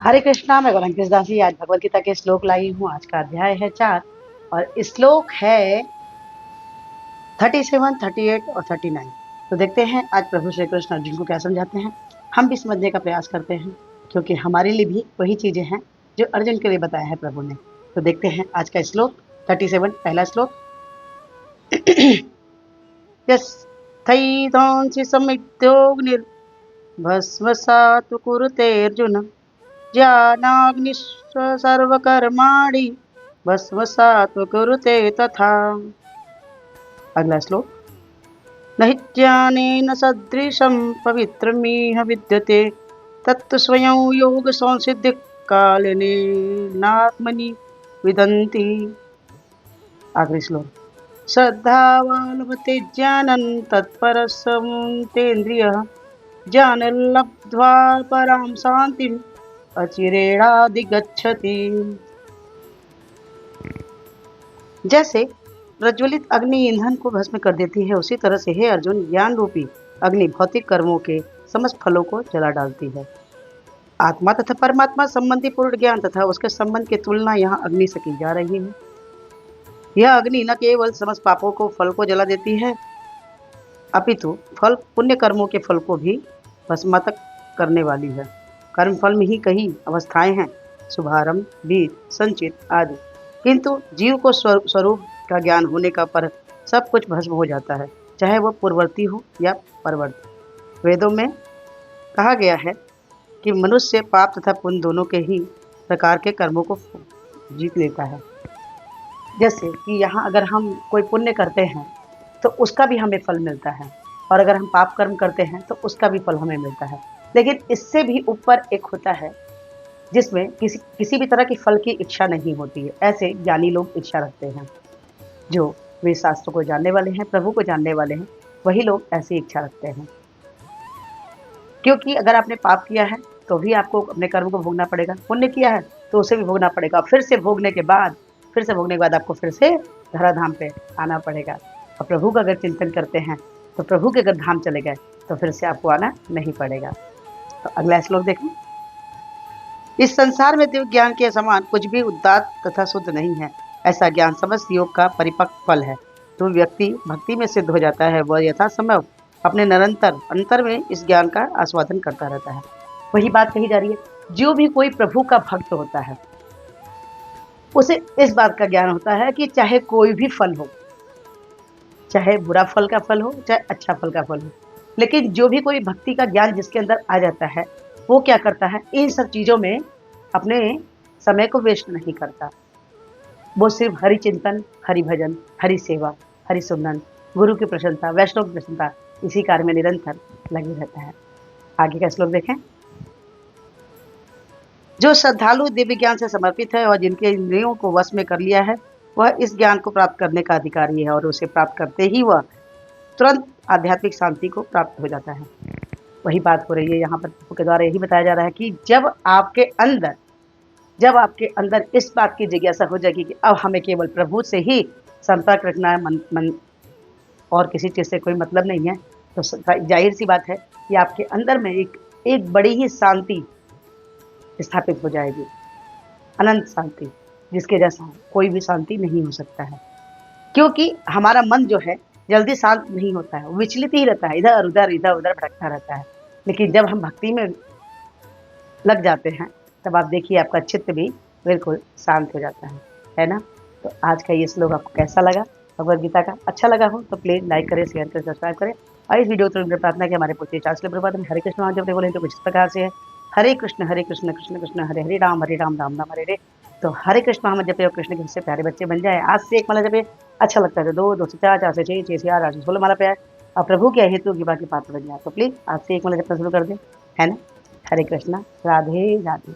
हरे कृष्णा, मैं गौरंकित दासी आज भगवत गीता के श्लोक लाई हूँ। आज का अध्याय है 4 और श्लोक है 37, 38 और 39। तो देखते हैं आज प्रभु श्री कृष्ण अर्जुन को क्या समझाते हैं। हम भी समझने का प्रयास करते हैं क्योंकि हमारे लिए भी वही चीजें हैं जो अर्जुन के लिए बताया है प्रभु ने। तो देखते हैं आज का श्लोक 37, पहला श्लोक। यस्थैतांसि समित्योऽग्निर्भस्मसात् कुरुते अर्जुन ज्ञानाग्निश्च सर्वकर्माणि भस्मसात् कुरुते तथा। अगला श्लोक। न हि ज्ञानेन सदृशं पवित्रमिह विद्यते तत्तु स्वयं योग संसिद्धिः कालेनात्मनि विदन्ति। आखिरी श्लोक। श्रद्धावान् ज्ञानं तत्परस्तेन्द्रियः ज्ञानं लब्ध्वा परां शान्तिम् अचिरेणाधिगच्छति। जैसे प्रज्वलित अग्नि ईंधन को भस्म कर देती है, उसी तरह से हे अर्जुन, ज्ञान रूपी अग्नि भौतिक कर्मों के समस्त फलों को जला डालती है। आत्मा तथा परमात्मा संबंधी पूर्ण ज्ञान तथा उसके संबंध की तुलना यहाँ अग्नि से की जा रही है। यह अग्नि न केवल समस्त पापों को फल को जला देती है, अपितु फल पुण्य कर्मों के फल को भी भस्मातक करने वाली है। कर्म फल में ही कई अवस्थाएं हैं, शुभारंभ, बीज, संचित आदि, किंतु जीव को स्वरूप का ज्ञान होने का पर सब कुछ भस्म हो जाता है, चाहे वह पूर्ववर्ती हो या परवर्ती। वेदों में कहा गया है कि मनुष्य पाप तथा पुण्य दोनों के ही प्रकार के कर्मों को जीत लेता है। जैसे कि यहाँ अगर हम कोई पुण्य करते हैं तो उसका भी हमें फल मिलता है, और अगर हम पाप कर्म करते हैं तो उसका भी फल हमें मिलता है। लेकिन इससे भी ऊपर एक होता है जिसमें किसी भी तरह की फल की इच्छा नहीं होती है। ऐसे ज्ञानी लोग इच्छा रखते हैं, जो वे शास्त्रों को जानने वाले हैं, प्रभु को जानने वाले हैं, वही लोग ऐसी इच्छा रखते हैं। क्योंकि अगर आपने पाप किया है तो भी आपको अपने कर्म को भोगना पड़ेगा, पुण्य किया है तो उसे भी भोगना पड़ेगा, फिर से भोगने के बाद आपको फिर से धराधाम पे आना पड़ेगा। और प्रभु का अगर चिंतन करते हैं तो प्रभु के अगर धाम चले गए तो फिर से आपको आना नहीं पड़ेगा। तो अगला श्लोक देखें। इस संसार में दिव्य ज्ञान के समान कुछ भी उदात्त तथा शुद्ध नहीं है। ऐसा ज्ञान समस्त योग का परिपक्व फल है। तो व्यक्ति भक्ति में सिद्ध हो जाता है, वह यथासंभव अपने निरंतर अंतर में इस ज्ञान का आस्वादन करता रहता है। वही बात कही जा रही है, जो भी कोई प्रभु का भक्त होता है उसे इस बात का ज्ञान होता है कि चाहे कोई भी फल हो, चाहे बुरा फल का फल हो, चाहे अच्छा फल का फल हो, लेकिन जो भी कोई भक्ति का ज्ञान जिसके अंदर आ जाता है, वो क्या करता है, इन सब चीज़ों में अपने समय को वेस्ट नहीं करता। वो सिर्फ हरि चिंतन, हरि भजन, हरि सेवा, हरि सुमरन, गुरु की प्रशंसा, वैष्णव की प्रशंसा, इसी कार्य में निरंतर लगे रहता है। आगे का श्लोक देखें। जो श्रद्धालु दिव्य ज्ञान से समर्पित है और जिनके इंद्रियों को वश में कर लिया है, वह इस ज्ञान को प्राप्त करने का अधिकारी है, और उसे प्राप्त करते ही वह तुरंत आध्यात्मिक शांति को प्राप्त हो जाता है। वही बात हो रही है यहाँ पर प्रभु के द्वारा यही बताया जा रहा है कि जब आपके अंदर इस बात की जिज्ञासा हो जाएगी कि अब हमें केवल प्रभु से ही संपर्क रखना है, मन और किसी चीज़ से कोई मतलब नहीं है, तो जाहिर सी बात है कि आपके अंदर में एक बड़ी ही शांति स्थापित हो जाएगी, अनंत शांति, जिसके जैसा कोई भी शांति नहीं हो सकता है। क्योंकि हमारा मन जो है जल्दी शांत नहीं होता है, वो विचलित ही रहता है, इधर उधर भटकता रहता है। लेकिन जब हम भक्ति में लग जाते हैं तब आप देखिए आपका चित्त भी बिल्कुल शांत हो जाता है ना। तो आज का ये श्लोक आपको कैसा लगा, भगवद गीता का अच्छा लगा हो तो प्लीज़ लाइक करें, शेयर करें, सब्सक्राइब करें। और इस वीडियो को प्रार्थना कि हमारे पूछे चार प्रभात में हरे कृष्ण आज जब बोले तो कुछ इस प्रकार से है, हरे कृष्ण कृष्ण कृष्ण हरे हरे राम राम राम हरे हरे। तो हरे कृष्ण हम जपे और कृष्ण के सबसे प्यारे बच्चे बन जाए। आज से एक माला जपे, अच्छा लगता है, 2 से 4, 4 से 6, 6 से 8, 8 से 16 माला पे आए और प्रभु के हेतु की बाकी पात्र बन जाए। तो प्लीज़ आज से एक माला जपना शुरू कर दें, है ना। हरे कृष्णा, राधे राधे।